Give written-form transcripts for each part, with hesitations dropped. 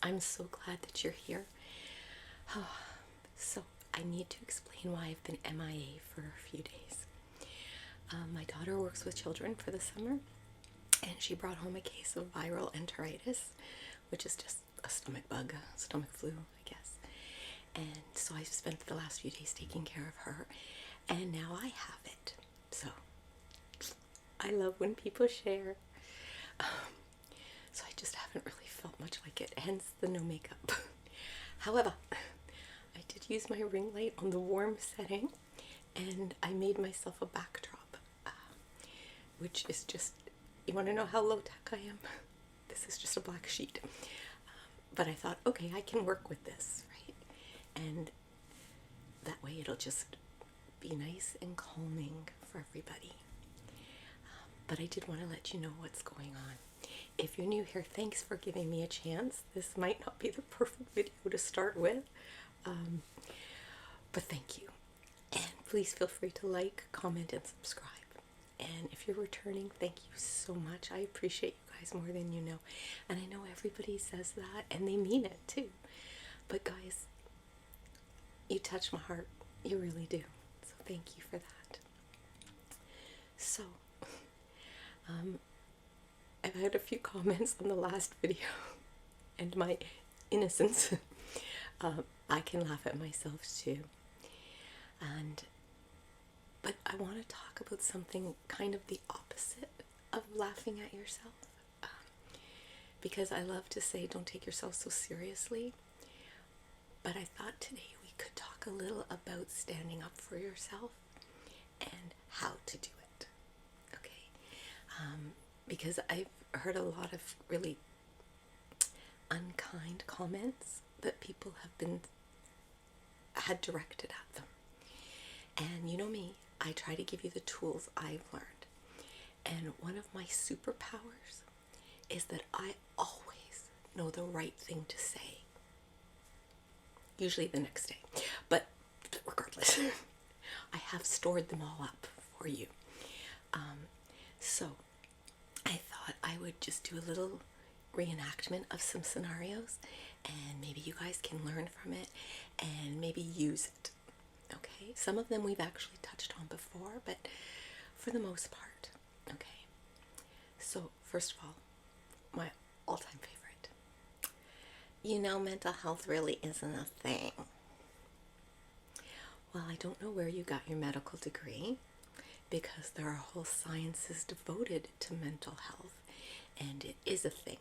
I'm so glad that you're here. So, I need to explain why I've been MIA for a few days. My daughter works with children for the summer, and she brought home a case of viral enteritis, which is just a stomach bug, stomach flu, I guess. And so I've spent the last few days taking care of her, and now I have it. So, I love when people share. So I just haven't really felt much like it, hence the no makeup. However, I did use my ring light on the warm setting, and I made myself a backdrop, which is just, you want to know how low tech I am? This is just a black sheet. But I thought, okay, I can work with this, right? And that way it'll just be nice and calming for everybody. But I did want to let you know what's going on. If you're new here, thanks for giving me a chance. This might not be the perfect video to start with, but thank you. And please feel free to like, comment, and subscribe. And if you're returning, thank you so much. I appreciate you guys more than you know. And I know everybody says that, and they mean it too. But guys, you touch my heart. You really do. So thank you for that. So, I've had a few comments on the last video and my innocence. I can laugh at myself too. But I want to talk about something kind of the opposite of laughing at yourself. Because I love to say don't take yourself so seriously. But I thought today we could talk a little about standing up for yourself and how to do it. Okay? Because I've heard a lot of really unkind comments that people had directed at them. And you know me, I try to give you the tools I've learned. And one of my superpowers is that I always know the right thing to say. Usually the next day. But regardless, I have stored them all up for you. So I thought I would just do a little reenactment of some scenarios, and maybe you guys can learn from it and maybe use it. Okay, some of them we've actually touched on before, but for the most part. Okay, so first of all, my all-time favorite. You know, mental health really isn't a thing. Well, I don't know where you got your medical degree, because there are whole sciences devoted to mental health, and it is a thing.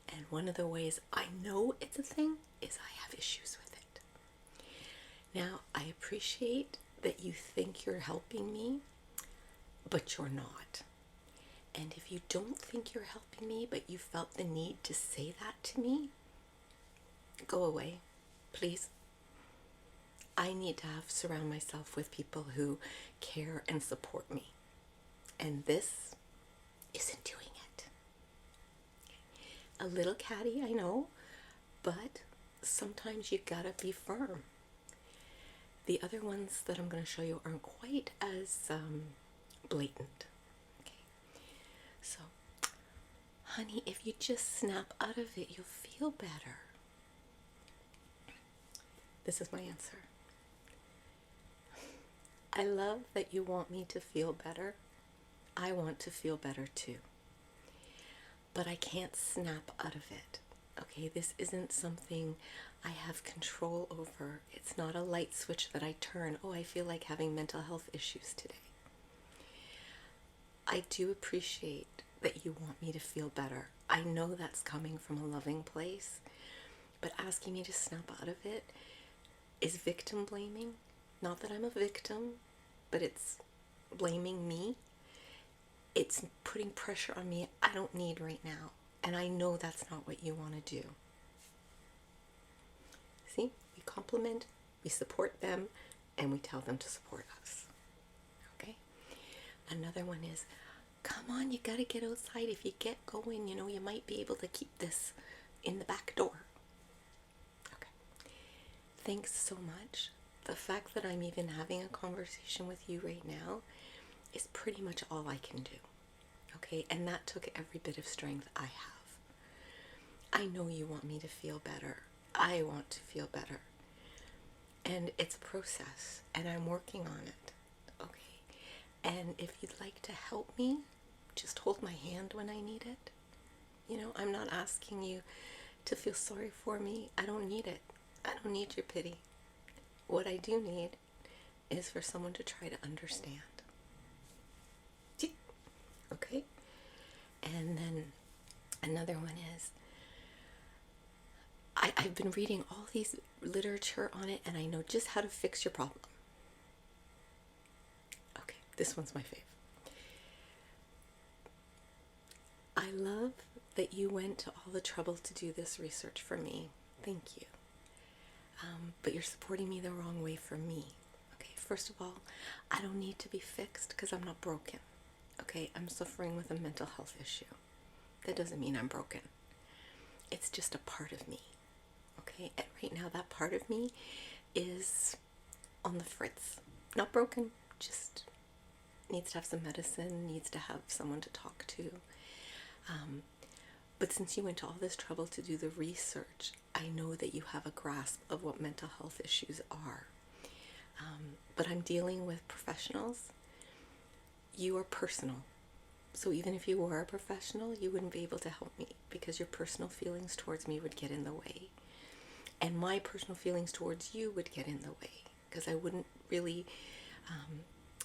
And one of the ways I know it's a thing is I have issues with it. Now, I appreciate that you think you're helping me, but you're not. And if you don't think you're helping me, but you felt the need to say that to me, go away, please. I need to surround myself with people who care and support me. And this isn't doing it. A little catty, I know, but sometimes you gotta be firm. The other ones that I'm going to show you aren't quite as blatant. Okay, so, honey, if you just snap out of it, you'll feel better. This is my answer. I love that you want me to feel better. I want to feel better too. But I can't snap out of it. Okay, this isn't something I have control over. It's not a light switch that I turn. Oh, I feel like having mental health issues today. I do appreciate that you want me to feel better. I know that's coming from a loving place, but asking me to snap out of it is victim blaming. Not that I'm a victim, but it's blaming me. It's putting pressure on me I don't need right now. And I know that's not what you want to do. See? We compliment, we support them, and we tell them to support us. Okay? Another one is, come on, you gotta get outside. If you get going, you know, you might be able to keep this in the back door. Okay. Thanks so much. The fact that I'm even having a conversation with you right now is pretty much all I can do. Okay, and that took every bit of strength I have. I know you want me to feel better. I want to feel better. And it's a process, and I'm working on it. Okay? And if you'd like to help me, just hold my hand when I need it. You know, I'm not asking you to feel sorry for me. I don't need it. I don't need your pity. What I do need is for someone to try to understand. Okay? And then another one is, I've been reading all these literature on it, and I know just how to fix your problem. Okay, this one's my fave. I love that you went to all the trouble to do this research for me. Thank you. But you're supporting me the wrong way for me. Okay, first of all, I don't need to be fixed because I'm not broken. Okay, I'm suffering with a mental health issue. That doesn't mean I'm broken. It's just a part of me. Okay, and right now that part of me is on the fritz. Not broken, just needs to have some medicine, needs to have someone to talk to. But since you went to all this trouble to do the research, I know that you have a grasp of what mental health issues are. But I'm dealing with professionals. You are personal. So even if you were a professional, you wouldn't be able to help me because your personal feelings towards me would get in the way. And my personal feelings towards you would get in the way because I wouldn't really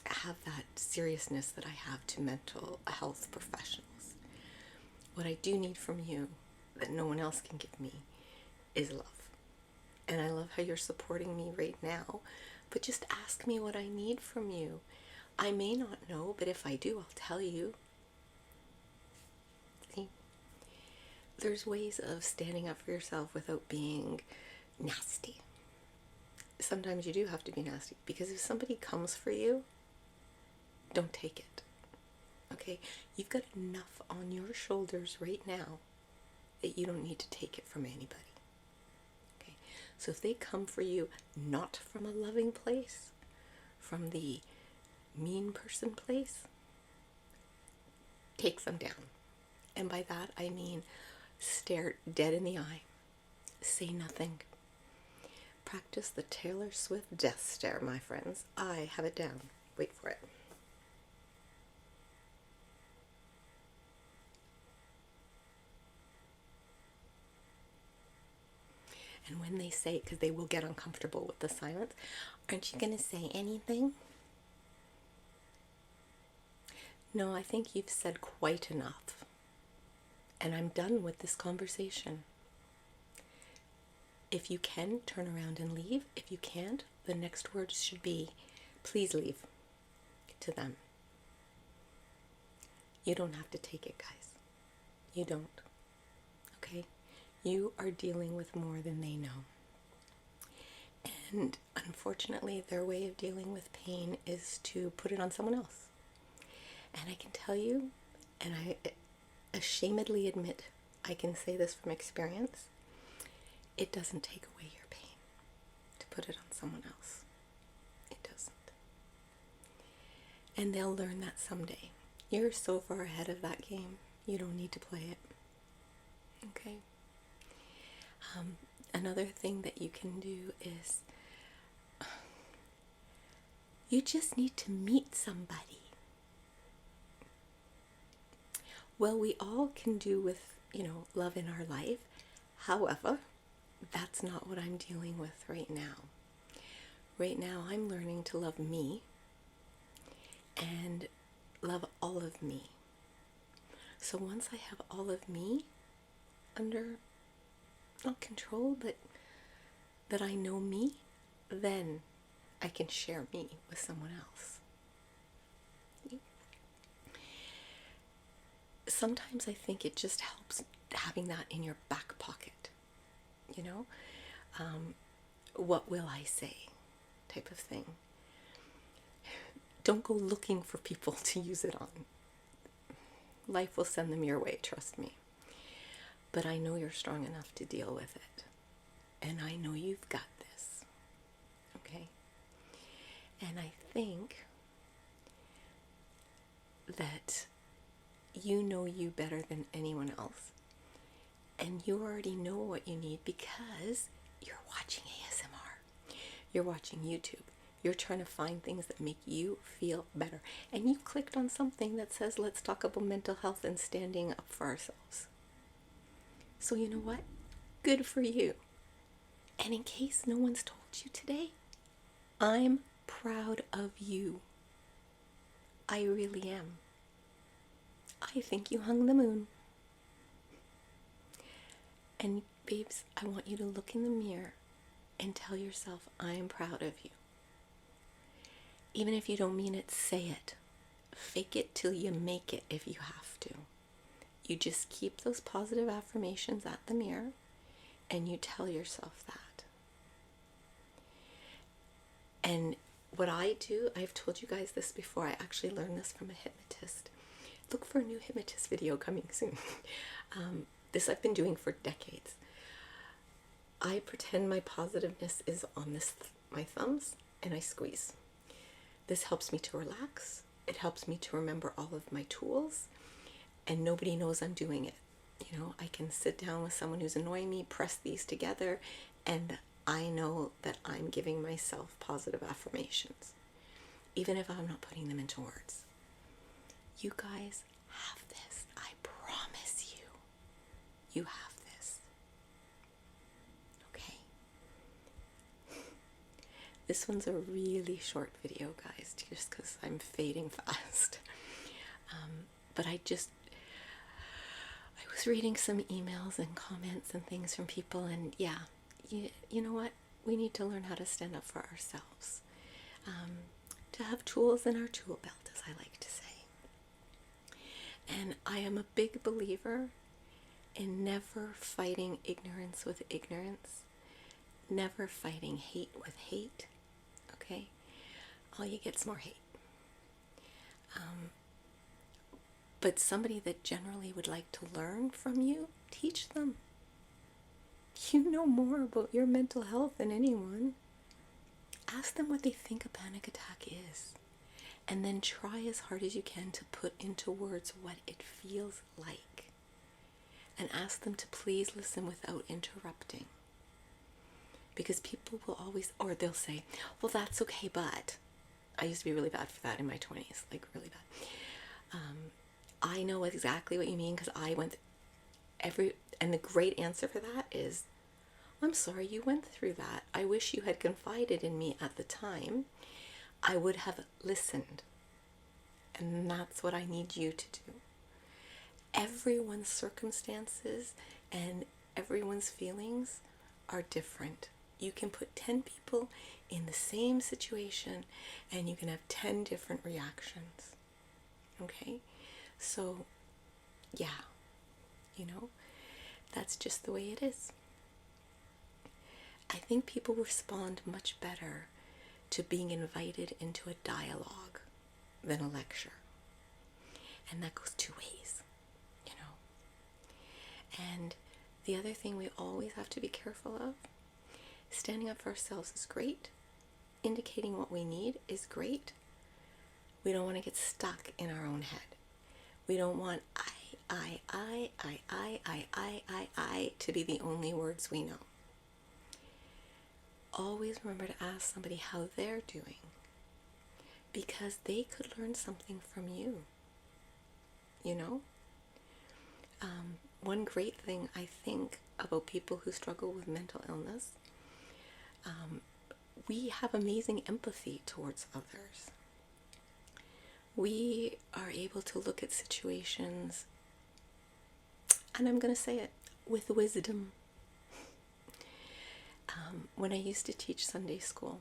have that seriousness that I have to mental health professionals. What I do need from you that no one else can give me is love. And I love how you're supporting me right now, but just ask me what I need from you. I may not know, but if I do, I'll tell you. See? There's ways of standing up for yourself without being nasty. Sometimes you do have to be nasty because if somebody comes for you, don't take it. Okay? You've got enough on your shoulders right now that you don't need to take it from anybody. Okay? So if they come for you not from a loving place, from the mean person place, take them down. And by that I mean stare dead in the eye. Say nothing. Practice the Taylor Swift death stare, my friends. I have it down. Wait for it. And when they say, because they will get uncomfortable with the silence, aren't you going to say anything? No, I think you've said quite enough. And I'm done with this conversation. If you can, turn around and leave. If you can't, the next words should be, please leave, to them. You don't have to take it, guys. You don't. Okay? You are dealing with more than they know. And unfortunately, their way of dealing with pain is to put it on someone else. And I can tell you, and I ashamedly admit, I can say this from experience, it doesn't take away your pain to put it on someone else. It doesn't. And they'll learn that someday. You're so far ahead of that game, you don't need to play it. Okay? Another thing that you can do is you just need to meet somebody. Well, we all can do with, love in our life. However, that's not what I'm dealing with right now. Right now, I'm learning to love me and love all of me. So once I have all of me under, not control, but that I know me, then I can share me with someone else. Sometimes I think it just helps having that in your back pocket. What will I say type of thing. Don't go looking for people to use it on. Life will send them your way, trust me. But I know you're strong enough to deal with it. And I know you've got this. Okay? And I think that you know you better than anyone else. And you already know what you need because you're watching ASMR. You're watching YouTube. You're trying to find things that make you feel better. And you clicked on something that says, let's talk about mental health and standing up for ourselves. So you know what? Good for you. And in case no one's told you today, I'm proud of you. I really am. I think you hung the moon. And babes, I want you to look in the mirror and tell yourself, I am proud of you. Even if you don't mean it, say it. Fake it till you make it if you have to. You just keep those positive affirmations at the mirror and you tell yourself that. And what I do, I've told you guys this before, I actually learned this from a hypnotist. Look for a new hypnotist video coming soon. This I've been doing for decades. I pretend my positiveness is on my thumbs and I squeeze. This helps me to relax. It helps me to remember all of my tools and nobody knows I'm doing it. You know, I can sit down with someone who's annoying me, press these together, and I know that I'm giving myself positive affirmations, even if I'm not putting them into words. You guys have this. I promise you. You have this. Okay? This one's a really short video, guys, just because I'm fading fast. But I was reading some emails and comments and things from people, and yeah, you know what? We need to learn how to stand up for ourselves. To have tools in our tool belt, as I like to say. And I am a big believer in never fighting ignorance with ignorance, never fighting hate with hate, okay? All you get is more hate. But somebody that generally would like to learn from you, teach them. You know more about your mental health than anyone. Ask them what they think a panic attack is. And then try as hard as you can to put into words what it feels like. And ask them to please listen without interrupting. Because people will always, or they'll say, well, that's okay, but. I used to be really bad for that in my 20s, like really bad. I know exactly what you mean because I went and the great answer for that is, I'm sorry you went through that. I wish you had confided in me at the time. I would have listened. And that's what I need you to do. Everyone's circumstances and everyone's feelings are different. You can put 10 people in the same situation and you can have 10 different reactions. Okay? So, yeah, you know, that's just the way it is. I think people respond much better to being invited into a dialogue than a lecture. And that goes two ways, you know. And the other thing we always have to be careful of, standing up for ourselves is great. Indicating what we need is great. We don't want to get stuck in our own head. We don't want I to be the only words we know. Always remember to ask somebody how they're doing, because they could learn something from you, you know? One great thing I think about people who struggle with mental illness, we have amazing empathy towards others. We are able to look at situations, and I'm going to say it, with wisdom. When I used to teach Sunday school,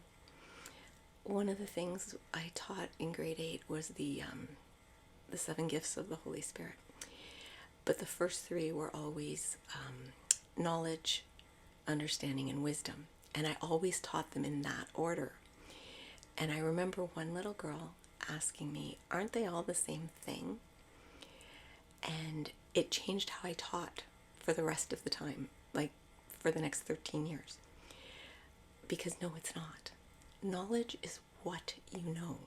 one of the things I taught in grade 8 was the 7 gifts of the Holy Spirit. But the first 3 were always knowledge, understanding, and wisdom. And I always taught them in that order. And I remember one little girl asking me, aren't they all the same thing? And it changed how I taught for the rest of the time, like for the next 13 years. Because no, it's not. Knowledge is what you know.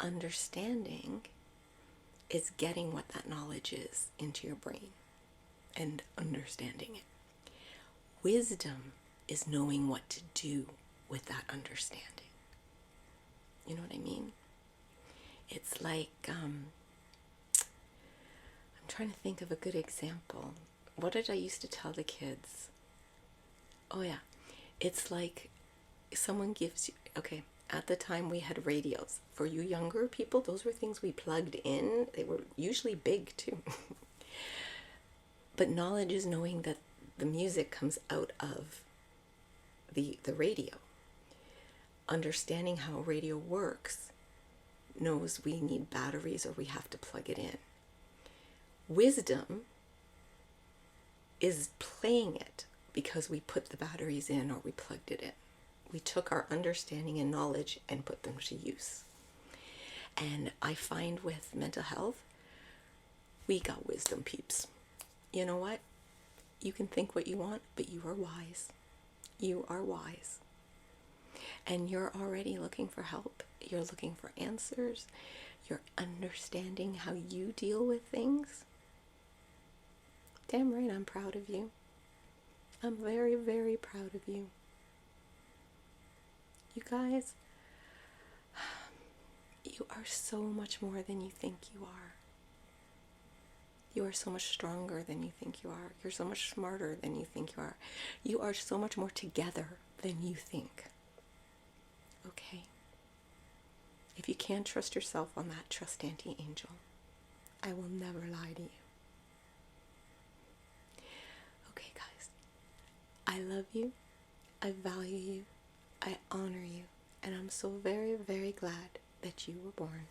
Understanding is getting what that knowledge is into your brain and understanding it. Wisdom is knowing what to do with that understanding. You know what I mean? It's like, I'm trying to think of a good example. What did I used to tell the kids? Oh yeah, it's like someone gives you, okay, at the time we had radios. For you younger people, those were things we plugged in. They were usually big too. But knowledge is knowing that the music comes out of the radio. Understanding how radio works knows we need batteries or we have to plug it in. Wisdom is playing it because we put the batteries in or we plugged it in. We took our understanding and knowledge and put them to use. And I find with mental health, we got wisdom, peeps. You know what? You can think what you want, but you are wise. You are wise. And you're already looking for help. You're looking for answers. You're understanding how you deal with things. Damn right, I'm proud of you. I'm very, very proud of you. You guys, you are so much more than you think you are. You are so much stronger than you think you are. You're so much smarter than you think you are. You are so much more together than you think. Okay? If you can't trust yourself on that, trust Auntie Angel. I will never lie to you. Okay, guys. I love you. I value you. I honor you. And I'm so very, very glad that you were born.